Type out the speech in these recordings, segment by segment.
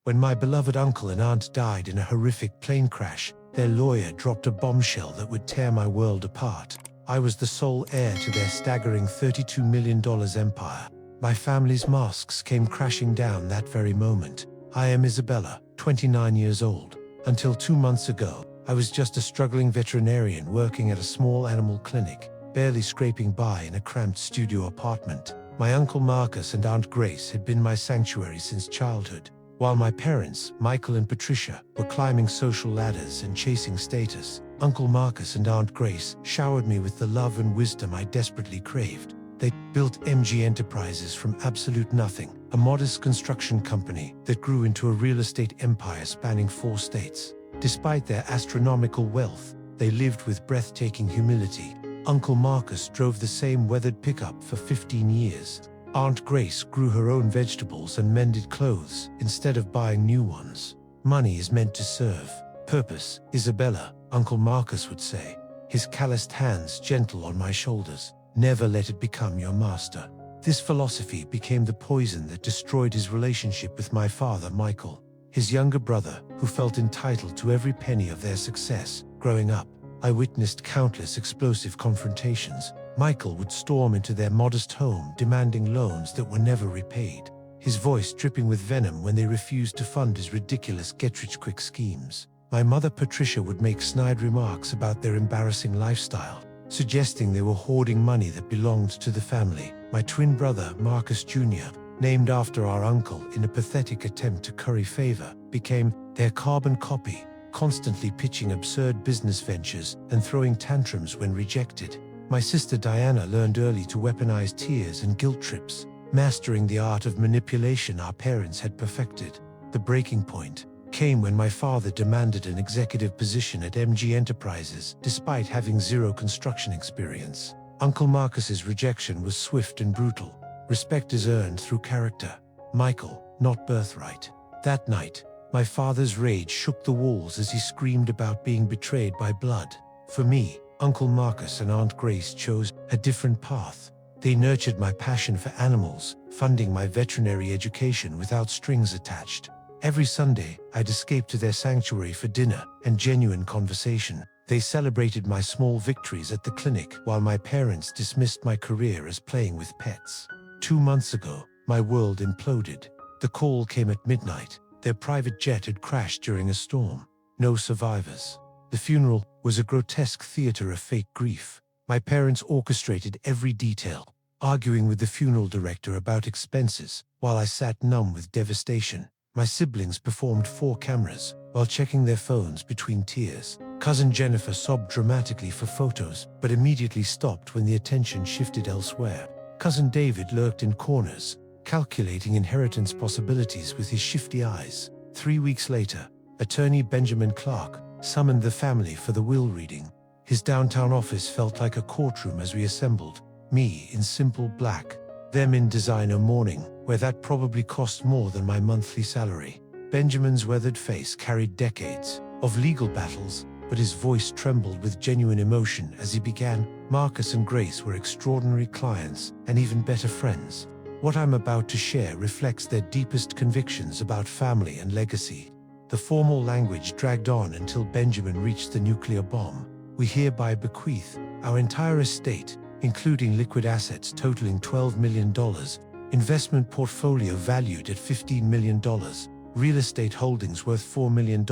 When my beloved uncle and aunt died in a horrific plane crash, their lawyer dropped a bombshell that would tear my world apart. I was the sole heir to their staggering $32 million empire. My family's masks came crashing down that very moment. I am Isabella, 29 years old. Until 2 months ago, I was just a struggling veterinarian working at a small animal clinic, barely scraping by in a cramped studio apartment. My Uncle Marcus and Aunt Grace had been my sanctuary since childhood. While my parents, Michael and Patricia, were climbing social ladders and chasing status, Uncle Marcus and Aunt Grace showered me with the love and wisdom I desperately craved. They built MG Enterprises from absolute nothing, a modest construction company that grew into a real estate empire spanning 4 states. Despite their astronomical wealth, they lived with breathtaking humility. Uncle Marcus drove the same weathered pickup for 15 years. Aunt Grace grew her own vegetables and mended clothes instead of buying new ones. Money is meant to serve purpose, Isabella, Uncle Marcus would say, his calloused hands gentle on my shoulders. Never let it become your master. This philosophy became the poison that destroyed his relationship with my father, Michael, his younger brother, who felt entitled to every penny of their success. Growing up, I witnessed countless explosive confrontations. Michael would storm into their modest home demanding loans that were never repaid, his voice dripping with venom when they refused to fund his ridiculous get-rich-quick schemes. My mother Patricia would make snide remarks about their embarrassing lifestyle, suggesting they were hoarding money that belonged to the family. My twin brother, Marcus Jr., named after our uncle in a pathetic attempt to curry favor, became their carbon copy, constantly pitching absurd business ventures and throwing tantrums when rejected. My sister Diana learned early to weaponize tears and guilt trips, mastering the art of manipulation our parents had perfected. The breaking point came when my father demanded an executive position at MG Enterprises, despite having zero construction experience. Uncle Marcus's rejection was swift and brutal. Respect is earned through character, Michael, not birthright. That night, my father's rage shook the walls as he screamed about being betrayed by blood. For me, Uncle Marcus and Aunt Grace chose a different path. They nurtured my passion for animals, funding my veterinary education without strings attached. Every Sunday, I'd escape to their sanctuary for dinner and genuine conversation. They celebrated my small victories at the clinic while my parents dismissed my career as playing with pets. 2 months ago, my world imploded. The call came at midnight. Their private jet had crashed during a storm. No survivors. The funeral was a grotesque theater of fake grief. My parents orchestrated every detail, arguing with the funeral director about expenses, while I sat numb with devastation. My siblings performed 4 cameras, while checking their phones between tears. Cousin Jennifer sobbed dramatically for photos, but immediately stopped when the attention shifted elsewhere. Cousin David lurked in corners, calculating inheritance possibilities with his shifty eyes. 3 weeks later, attorney Benjamin Clark summoned the family for the will reading. His downtown office felt like a courtroom as we assembled, me in simple black, them in designer mourning, where that probably cost more than my monthly salary. Benjamin's weathered face carried decades of legal battles, but his voice trembled with genuine emotion as he began. Marcus and Grace were extraordinary clients and even better friends. What I'm about to share reflects their deepest convictions about family and legacy. The formal language dragged on until Benjamin reached the nuclear bomb. We hereby bequeath our entire estate, including liquid assets totaling $12 million, investment portfolio valued at $15 million, real estate holdings worth $4 million,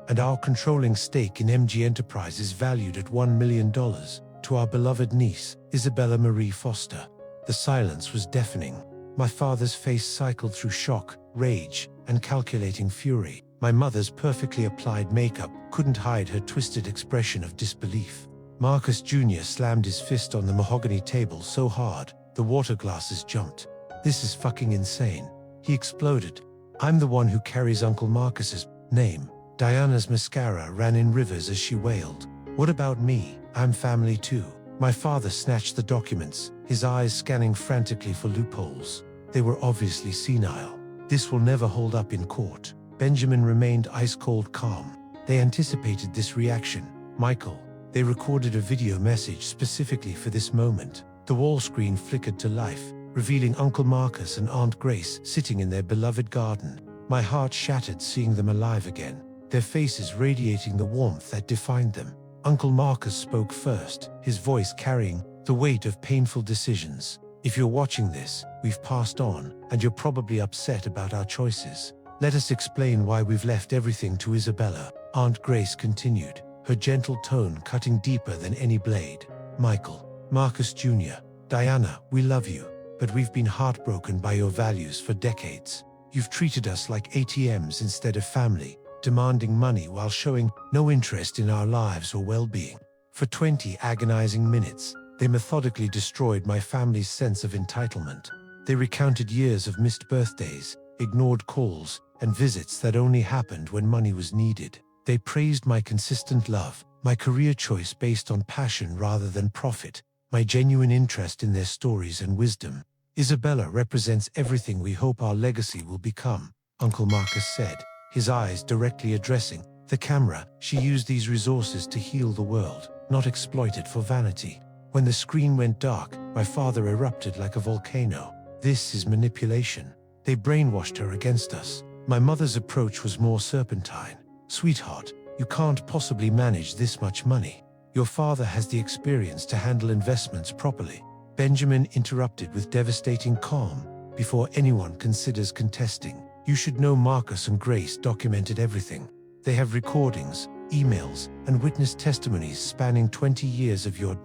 and our controlling stake in MG Enterprises valued at $1 million, to our beloved niece, Isabella Marie Foster. The silence was deafening. My father's face cycled through shock, rage, and calculating fury. My mother's perfectly applied makeup couldn't hide her twisted expression of disbelief. Marcus Jr. slammed his fist on the mahogany table so hard, the water glasses jumped. "This is fucking insane," he exploded. "I'm the one who carries Uncle Marcus's name." Diana's mascara ran in rivers as she wailed. "What about me? I'm family too." My father snatched the documents, his eyes scanning frantically for loopholes. They were obviously senile. "This will never hold up in court." Benjamin remained ice-cold calm. They anticipated this reaction. "Michael." They recorded a video message specifically for this moment. The wall screen flickered to life, revealing Uncle Marcus and Aunt Grace sitting in their beloved garden. My heart shattered seeing them alive again, their faces radiating the warmth that defined them. Uncle Marcus spoke first, his voice carrying the weight of painful decisions. If you're watching this, we've passed on, and you're probably upset about our choices. Let us explain why we've left everything to Isabella. Aunt Grace continued, her gentle tone cutting deeper than any blade. Michael, Marcus Jr., Diana, we love you, but we've been heartbroken by your values for decades. You've treated us like ATMs instead of family, demanding money while showing no interest in our lives or well-being. For 20 agonizing minutes, they methodically destroyed my family's sense of entitlement. They recounted years of missed birthdays, ignored calls, and visits that only happened when money was needed. They praised my consistent love, my career choice based on passion rather than profit, my genuine interest in their stories and wisdom. Isabella represents everything we hope our legacy will become, Uncle Marcus said, his eyes directly addressing the camera. She used these resources to heal the world, not exploit it for vanity. When the screen went dark, my father erupted like a volcano. This is manipulation. They brainwashed her against us. My mother's approach was more serpentine. Sweetheart, you can't possibly manage this much money. Your father has the experience to handle investments properly. Benjamin interrupted with devastating calm. Before anyone considers contesting, you should know Marcus and Grace documented everything. They have recordings, emails, and witness testimonies spanning 20 years of your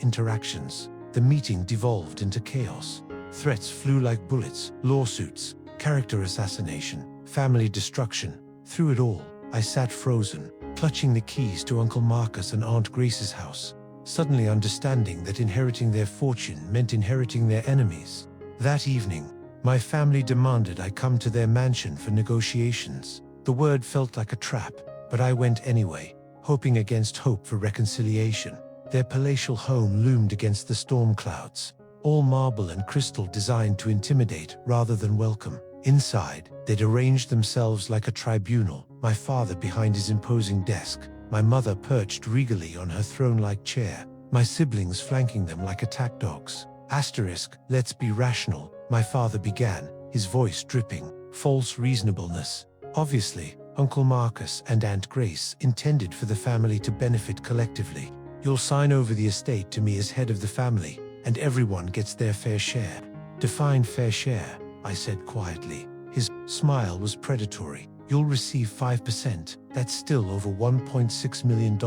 interactions. The meeting devolved into chaos. Threats flew like bullets, lawsuits, character assassination, family destruction. Through it all, I sat frozen, clutching the keys to Uncle Marcus and Aunt Grace's house, suddenly understanding that inheriting their fortune meant inheriting their enemies. That evening, my family demanded I come to their mansion for negotiations. The word felt like a trap, but I went anyway, hoping against hope for reconciliation. Their palatial home loomed against the storm clouds, all marble and crystal designed to intimidate rather than welcome. Inside, they'd arranged themselves like a tribunal, my father behind his imposing desk, my mother perched regally on her throne-like chair, my siblings flanking them like attack dogs. Let's be rational, my father began, his voice dripping false reasonableness. Obviously, Uncle Marcus and Aunt Grace intended for the family to benefit collectively. You'll sign over the estate to me as head of the family, and everyone gets their fair share. Define fair share, I said quietly. His smile was predatory. You'll receive 5%. That's still over $1.6 million,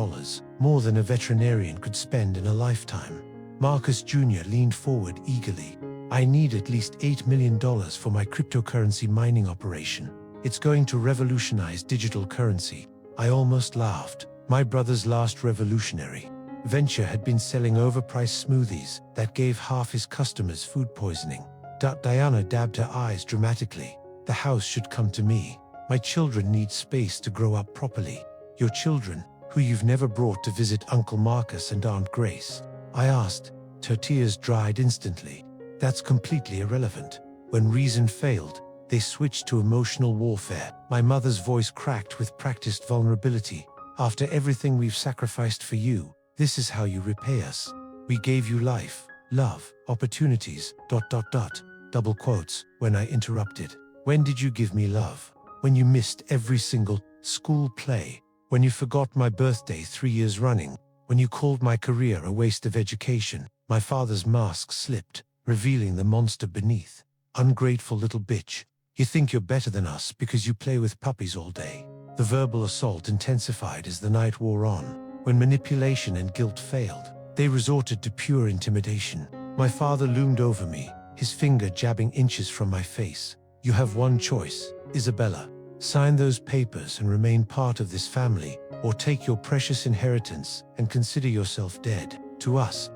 more than a veterinarian could spend in a lifetime. Marcus Jr. leaned forward eagerly. I need at least $8 million for my cryptocurrency mining operation. It's going to revolutionize digital currency. I almost laughed. My brother's last revolutionary venture had been selling overpriced smoothies that gave half his customers food poisoning. Diana dabbed her eyes dramatically. The house should come to me. My children need space to grow up properly. Your children, who you've never brought to visit Uncle Marcus and Aunt Grace? I asked. Her tears dried instantly. That's completely irrelevant. When reason failed, they switched to emotional warfare. My mother's voice cracked with practiced vulnerability. After everything we've sacrificed for you, this is how you repay us. We gave you life, love, opportunities, ... double quotes, when I interrupted. When did you give me love? When you missed every single school play? When you forgot my birthday 3 years running? When you called my career a waste of education? My father's mask slipped, revealing the monster beneath. Ungrateful little bitch. You think you're better than us because you play with puppies all day. The verbal assault intensified as the night wore on. When manipulation and guilt failed, they resorted to pure intimidation. My father loomed over me, his finger jabbing inches from my face. You have one choice, Isabella. Sign those papers and remain part of this family, or take your precious inheritance and consider yourself dead. To us,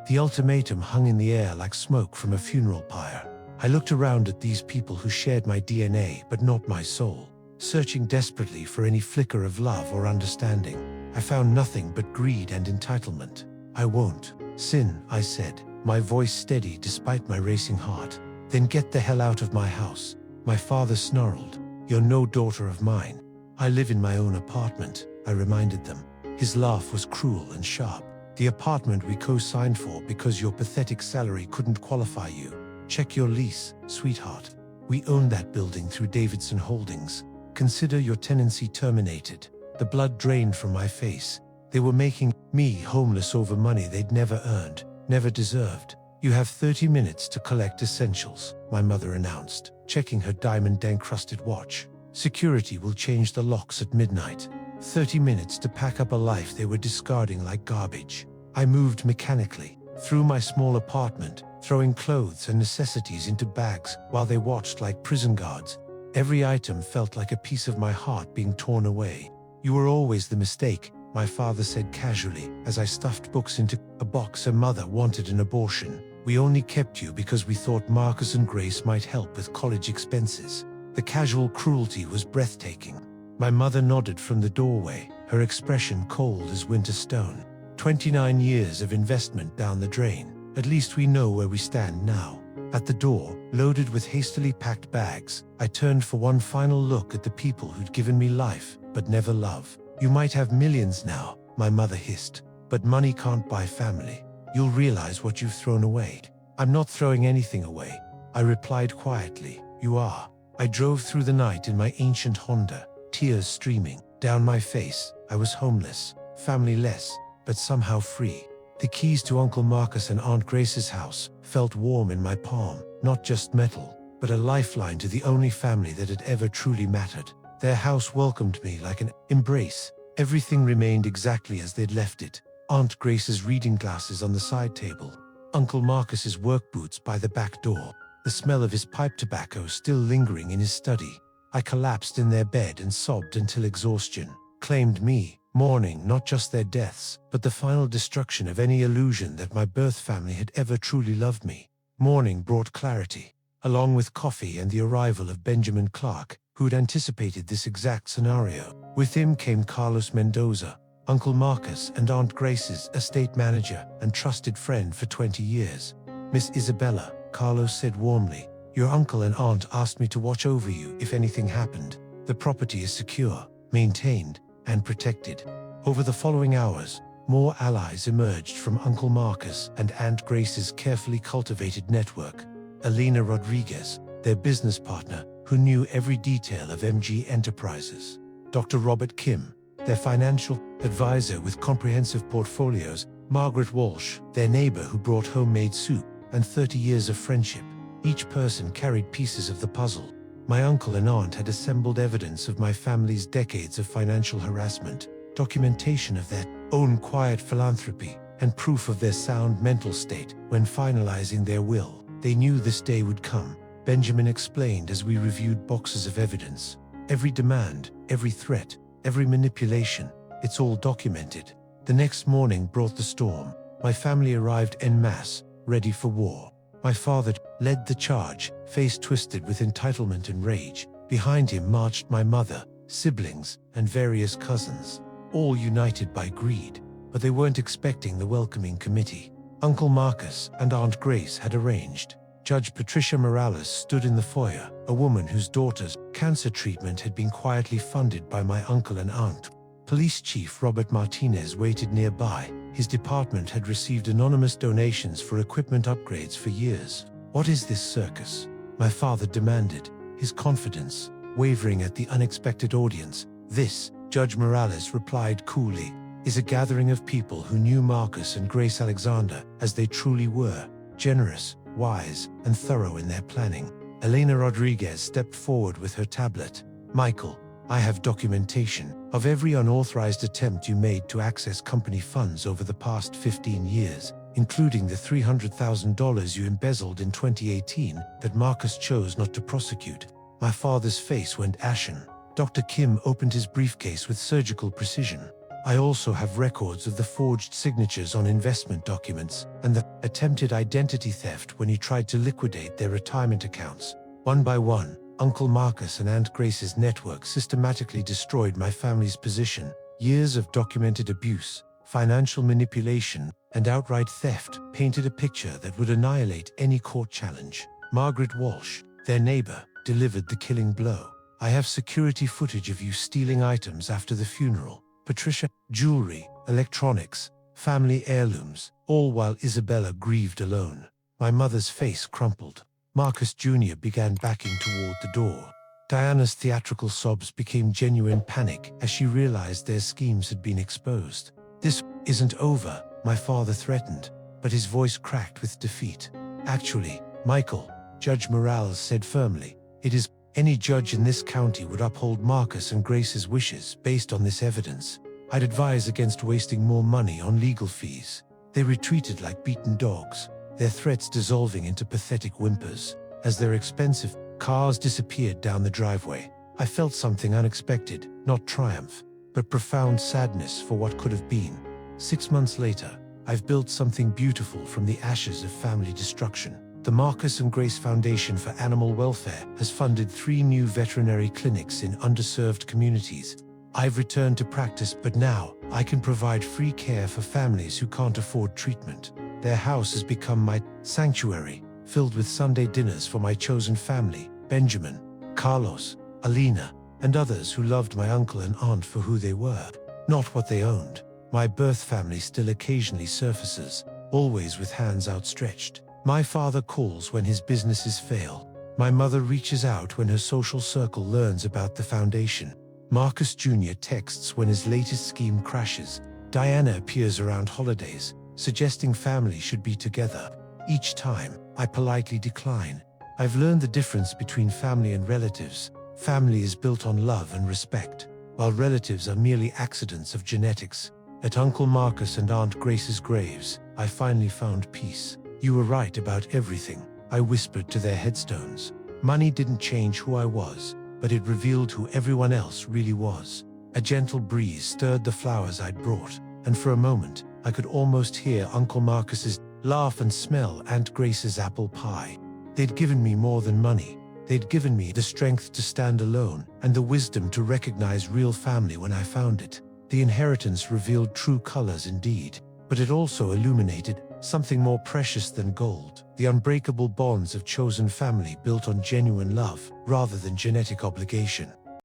the ultimatum hung in the air like smoke from a funeral pyre. I looked around at these people who shared my DNA but not my soul, searching desperately for any flicker of love or understanding. I found nothing but greed and entitlement. I won't sin, I said, my voice steady despite my racing heart. Then get the hell out of my house. My father snarled. You're no daughter of mine. I live in my own apartment, I reminded them. His laugh was cruel and sharp. The apartment we co-signed for because your pathetic salary couldn't qualify you. Check your lease, sweetheart. We own that building through Davidson Holdings. Consider your tenancy terminated." The blood drained from my face. They were making me homeless over money they'd never earned, never deserved. "You have 30 minutes to collect essentials," my mother announced, checking her diamond-encrusted watch. "Security will change the locks at midnight." 30 minutes to pack up a life they were discarding like garbage. I moved mechanically through my small apartment, throwing clothes and necessities into bags while they watched like prison guards. Every item felt like a piece of my heart being torn away. "You were always the mistake," my father said casually as I stuffed books into a box. "Her mother wanted an abortion. We only kept you because we thought Marcus and Grace might help with college expenses." The casual cruelty was breathtaking. My mother nodded from the doorway, her expression cold as winter stone. 29 years of investment down the drain. At least we know where we stand now. At the door, loaded with hastily packed bags, I turned for one final look at the people who'd given me life, but never love. "You might have millions now," my mother hissed, "but money can't buy family. You'll realize what you've thrown away." "I'm not throwing anything away," I replied quietly. "You are." I drove through the night in my ancient Honda, tears streaming down my face. I was homeless, family-less, but somehow free. The keys to Uncle Marcus and Aunt Grace's house felt warm in my palm, not just metal, but a lifeline to the only family that had ever truly mattered. Their house welcomed me like an embrace. Everything remained exactly as they'd left it. Aunt Grace's reading glasses on the side table, Uncle Marcus's work boots by the back door, the smell of his pipe tobacco still lingering in his study. I collapsed in their bed and sobbed until exhaustion claimed me, mourning not just their deaths, but the final destruction of any illusion that my birth family had ever truly loved me. Morning brought clarity, along with coffee and the arrival of Benjamin Clark, who had anticipated this exact scenario. With him came Carlos Mendoza, Uncle Marcus and Aunt Grace's estate manager and trusted friend for 20 years. "Miss Isabella," Carlos said warmly, "your uncle and aunt asked me to watch over you if anything happened. The property is secure, maintained, and protected." Over the following hours, more allies emerged from Uncle Marcus and Aunt Grace's carefully cultivated network. Elena Rodriguez, their business partner, who knew every detail of MG Enterprises. Dr. Robert Kim, their financial advisor with comprehensive portfolios. Margaret Walsh, their neighbor who brought homemade soup, and 30 years of friendship. Each person carried pieces of the puzzle. My uncle and aunt had assembled evidence of my family's decades of financial harassment, documentation of their own quiet philanthropy, and proof of their sound mental state when finalizing their will. They knew this day would come, Benjamin explained as we reviewed boxes of evidence. Every demand, every threat, every manipulation, it's all documented. The next morning brought the storm. My family arrived en masse, ready for war. My father led the charge, face twisted with entitlement and rage. Behind him marched my mother, siblings, and various cousins, all united by greed. But they weren't expecting the welcoming committee. Uncle Marcus and Aunt Grace had arranged. Judge Patricia Morales stood in the foyer, a woman whose daughter's cancer treatment had been quietly funded by my uncle and aunt. Police Chief Robert Martinez waited nearby. His department had received anonymous donations for equipment upgrades for years. "What is this circus?" my father demanded, his confidence wavering at the unexpected audience. "This," Judge Morales replied coolly, "is a gathering of people who knew Marcus and Grace Alexander as they truly were, generous, wise, and thorough in their planning." Elena Rodriguez stepped forward with her tablet. "Michael, I have documentation of every unauthorized attempt you made to access company funds over the past 15 years, including the $300,000 you embezzled in 2018 that Marcus chose not to prosecute." My father's face went ashen. Dr. Kim opened his briefcase with surgical precision. "I also have records of the forged signatures on investment documents and the attempted identity theft when he tried to liquidate their retirement accounts." One by one, Uncle Marcus and Aunt Grace's network systematically destroyed my family's position. Years of documented abuse, financial manipulation, and outright theft painted a picture that would annihilate any court challenge. Margaret Walsh, their neighbor, delivered the killing blow. "I have security footage of you stealing items after the funeral. Patricia, jewelry, electronics, family heirlooms, all while Isabella grieved alone." My mother's face crumpled. Marcus Jr. began backing toward the door. Diana's theatrical sobs became genuine panic as she realized their schemes had been exposed. "This isn't over," my father threatened, but his voice cracked with defeat. "Actually, Michael," Judge Morales said firmly, "it is. Any judge in this county would uphold Marcus and Grace's wishes based on this evidence. I'd advise against wasting more money on legal fees." They retreated like beaten dogs, their threats dissolving into pathetic whimpers. As their expensive cars disappeared down the driveway, I felt something unexpected, not triumph, but profound sadness for what could have been. 6 months later, I've built something beautiful from the ashes of family destruction. The Marcus and Grace Foundation for Animal Welfare has funded 3 new veterinary clinics in underserved communities. I've returned to practice, but now I can provide free care for families who can't afford treatment. Their house has become my sanctuary, filled with Sunday dinners for my chosen family, Benjamin, Carlos, Alina, and others who loved my uncle and aunt for who they were, not what they owned. My birth family still occasionally surfaces, always with hands outstretched. My father calls when his businesses fail. My mother reaches out when her social circle learns about the foundation. Marcus Jr. texts when his latest scheme crashes. Diana appears around holidays, suggesting family should be together. Each time, I politely decline. I've learned the difference between family and relatives. Family is built on love and respect, while relatives are merely accidents of genetics. At Uncle Marcus and Aunt Grace's graves, I finally found peace. "You were right about everything," I whispered to their headstones. Money didn't change who I was, but it revealed who everyone else really was. A gentle breeze stirred the flowers I'd brought, and for a moment, I could almost hear Uncle Marcus's laugh and smell Aunt Grace's apple pie. They'd given me more than money. They'd given me the strength to stand alone and the wisdom to recognize real family when I found it. The inheritance revealed true colors indeed, but it also illuminated something more precious than gold: the unbreakable bonds of chosen family built on genuine love rather than genetic obligation.